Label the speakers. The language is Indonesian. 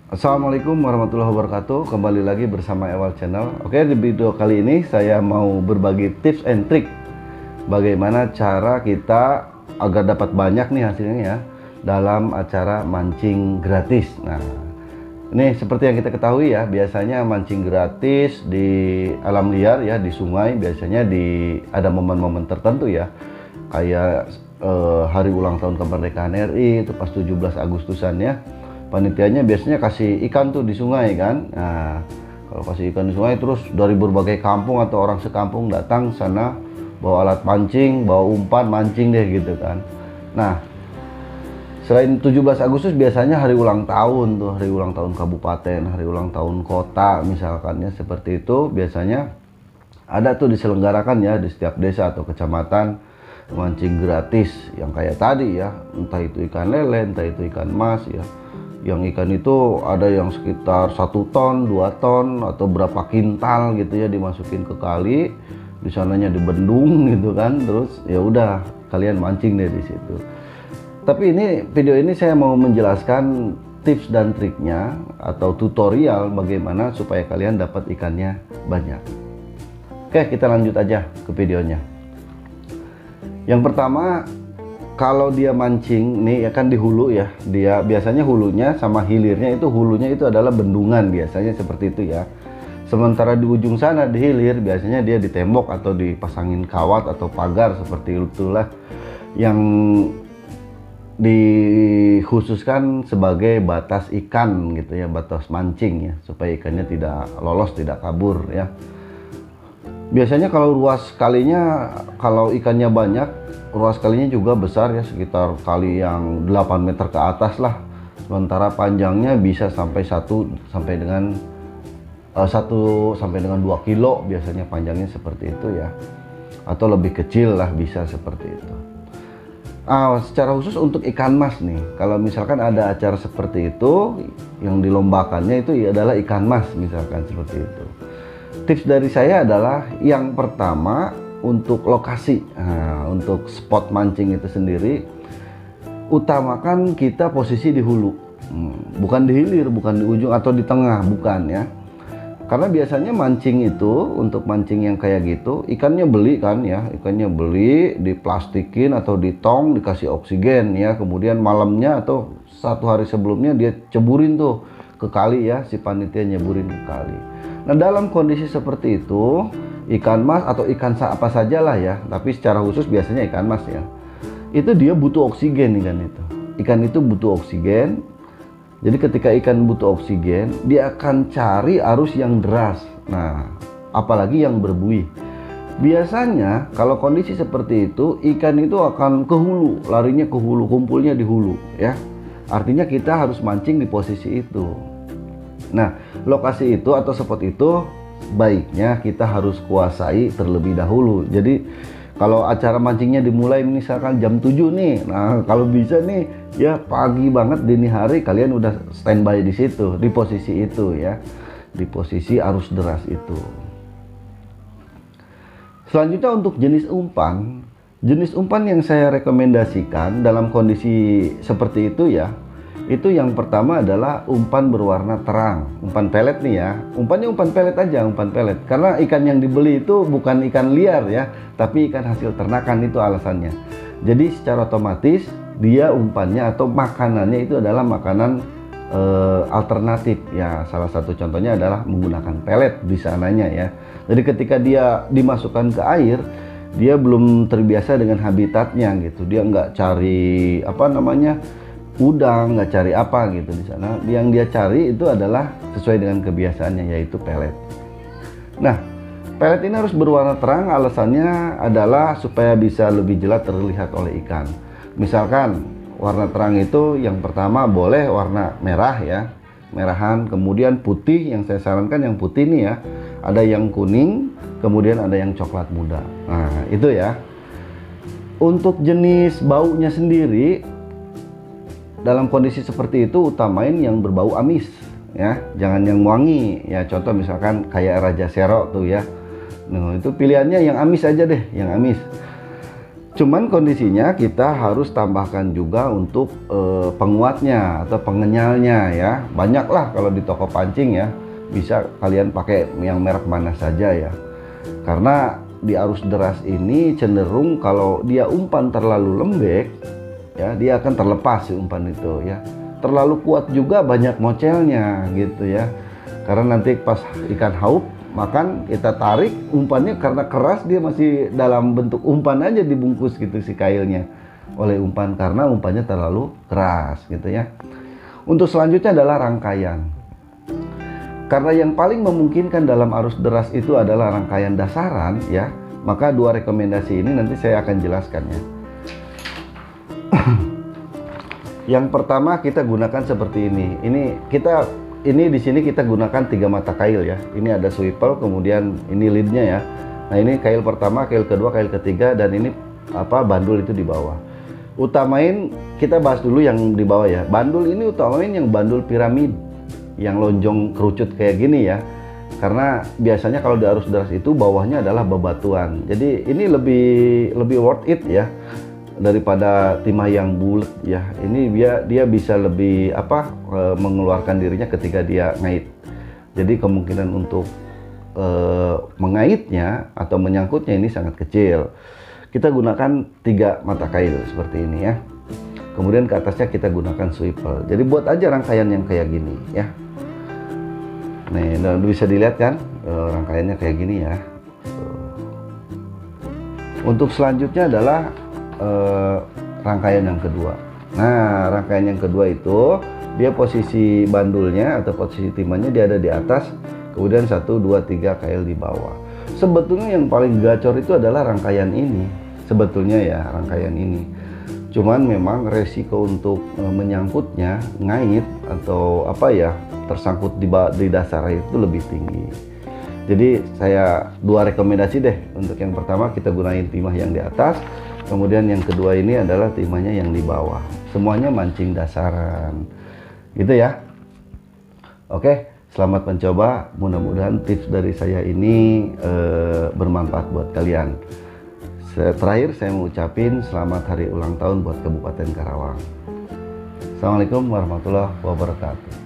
Speaker 1: Assalamualaikum warahmatullahi wabarakatuh. Kembali lagi bersama Ewal Channel. Oke, di video kali ini saya mau berbagi tips and trick bagaimana cara kita agar dapat banyak nih hasilnya ya dalam acara mancing gratis. Nah, ini seperti yang kita ketahui ya, biasanya mancing gratis di alam liar ya, di sungai biasanya ada momen-momen tertentu ya. Kayak hari ulang tahun kemerdekaan RI itu pas 17 Agustusan ya. Panitianya biasanya kasih ikan tuh di sungai kan. Nah, kalau kasih ikan di sungai terus dari berbagai kampung atau orang sekampung datang sana bawa alat pancing, bawa umpan, mancing deh gitu kan. Nah, selain 17 Agustus biasanya hari ulang tahun tuh, hari ulang tahun kabupaten, hari ulang tahun kota misalkan ya, seperti itu biasanya ada tuh diselenggarakan ya di setiap desa atau kecamatan mancing gratis yang kayak tadi ya, entah itu ikan lele, entah itu ikan mas ya. Yang ikan itu ada yang sekitar 1 ton, 2 ton atau berapa kintal gitu ya, dimasukin ke kali, di sananya dibendung gitu kan, terus ya udah kalian mancing deh di situ. Tapi ini video ini saya mau menjelaskan tips dan triknya atau tutorial bagaimana supaya kalian dapat ikannya banyak. Oke, kita lanjut aja ke videonya. Yang pertama, kalau dia mancing nih ya kan di hulu ya, dia biasanya hulunya sama hilirnya itu, hulunya itu adalah bendungan biasanya seperti itu ya. Sementara di ujung sana di hilir biasanya dia di tembok atau dipasangin kawat atau pagar seperti itulah yang dikhususkan sebagai batas ikan gitu ya, batas mancing ya, supaya ikannya tidak lolos, tidak kabur ya. Biasanya kalau ruas kalinya, kalau ikannya banyak, ruas kalinya juga besar ya, sekitar kali yang 8 meter ke atas lah. Sementara panjangnya bisa sampai 1 sampai dengan 2 kilo biasanya panjangnya seperti itu ya. Atau lebih kecil lah bisa seperti itu. Secara khusus untuk ikan mas nih, kalau misalkan ada acara seperti itu yang dilombakannya itu adalah ikan mas misalkan seperti itu. Tips dari saya adalah yang pertama untuk lokasi, untuk spot mancing itu sendiri, utamakan kita posisi di hulu, bukan di hilir, bukan di ujung atau di tengah, bukan ya. Karena biasanya mancing itu, untuk mancing yang kayak gitu, ikannya beli kan ya, ikannya beli, diplastikin atau ditong, dikasih oksigen ya, kemudian malamnya atau 1 hari sebelumnya dia ceburin tuh ke kali ya, si panitia nyeburin ke kali. Nah, dalam kondisi seperti itu, ikan mas atau ikan apa saja lah ya, tapi secara khusus biasanya ikan mas ya, itu dia butuh oksigen. Ikan itu butuh oksigen. Jadi ketika ikan butuh oksigen, dia akan cari arus yang deras. Nah, apalagi yang berbuih. Biasanya kalau kondisi seperti itu, ikan itu akan ke hulu, larinya ke hulu, kumpulnya di hulu ya. Artinya kita harus mancing di posisi itu. Nah, lokasi itu atau spot itu baiknya kita harus kuasai terlebih dahulu. Jadi kalau acara mancingnya dimulai misalkan jam 7 nih, nah kalau bisa nih ya pagi banget, dini hari kalian udah standby di situ, di posisi itu ya, di posisi arus deras itu. Selanjutnya untuk jenis umpan yang saya rekomendasikan dalam kondisi seperti itu ya, itu yang pertama adalah umpan berwarna terang, umpan pelet nih ya. Umpannya umpan pelet aja, umpan pelet. Karena ikan yang dibeli itu bukan ikan liar ya, tapi ikan hasil ternakan, itu alasannya. Jadi secara otomatis dia umpannya atau makanannya itu adalah makanan alternatif ya. Salah satu contohnya adalah menggunakan pelet di sananya ya. Jadi ketika dia dimasukkan ke air, dia belum terbiasa dengan habitatnya gitu. Dia nggak cari udang, nggak cari apa gitu di sana. Yang dia cari itu adalah sesuai dengan kebiasaannya, yaitu pelet. Nah, pelet ini harus berwarna terang, alasannya adalah supaya bisa lebih jelas terlihat oleh ikan. Misalkan warna terang itu yang pertama boleh warna merah ya, merahan, kemudian putih, yang saya sarankan yang putih nih ya. Ada yang kuning, kemudian ada yang coklat muda. Nah, itu ya. Untuk jenis baunya sendiri, dalam kondisi seperti itu utamain yang berbau amis ya, jangan yang wangi ya. Contoh misalkan kayak Raja Sero tuh ya, nah, itu pilihannya yang amis aja deh, yang amis. Cuman kondisinya kita harus tambahkan juga untuk penguatnya atau pengenyalnya ya. Banyak lah kalau di toko pancing ya. Bisa kalian pakai yang merek mana saja ya. Karena di arus deras ini cenderung kalau dia umpan terlalu lembek ya, dia akan terlepas si umpan itu ya. Terlalu kuat juga banyak mocelnya gitu ya. Karena nanti pas ikan haup makan, kita tarik umpannya, karena keras dia masih dalam bentuk umpan aja dibungkus gitu si kailnya oleh umpan, karena umpannya terlalu keras gitu ya. Untuk selanjutnya adalah rangkaian. Karena yang paling memungkinkan dalam arus deras itu adalah rangkaian dasaran ya, maka dua rekomendasi ini nanti saya akan jelaskan ya. Yang pertama kita gunakan seperti ini. Ini di sini kita gunakan 3 mata kail ya. Ini ada swivel, kemudian ini leadnya ya. Nah ini kail pertama, kail kedua, kail ketiga, dan ini bandul itu di bawah. Utamain, kita bahas dulu yang di bawah ya. Bandul ini utamain yang bandul piramid, yang lonjong kerucut kayak gini ya. Karena biasanya kalau di arus deras itu bawahnya adalah bebatuan. Jadi ini lebih worth it ya daripada timah yang bulat ya. Ini dia bisa lebih mengeluarkan dirinya ketika dia ngait. Jadi kemungkinan untuk mengaitnya atau menyangkutnya ini sangat kecil. Kita gunakan 3 mata kail seperti ini ya. Kemudian ke atasnya kita gunakan swivel. Jadi buat aja rangkaian yang kayak gini ya. Nih, bisa dilihat kan rangkaiannya kayak gini ya. Untuk selanjutnya adalah rangkaian yang kedua. Nah, rangkaian yang kedua itu dia posisi bandulnya atau posisi timahnya dia ada di atas, kemudian 1, 2, 3 kail di bawah. Sebetulnya yang paling gacor itu adalah rangkaian ini. Sebetulnya ya, rangkaian ini. Cuman memang resiko untuk menyangkutnya, ngait atau tersangkut di dasar itu lebih tinggi. Jadi saya 2 rekomendasi deh. Untuk yang pertama kita gunain timah yang di atas. Kemudian yang kedua ini adalah timahnya yang di bawah. Semuanya mancing dasaran. Gitu ya. Oke, selamat mencoba. Mudah-mudahan tips dari saya ini bermanfaat buat kalian. Terakhir saya mau ucapin selamat hari ulang tahun buat Kabupaten Karawang. Assalamualaikum warahmatullahi wabarakatuh.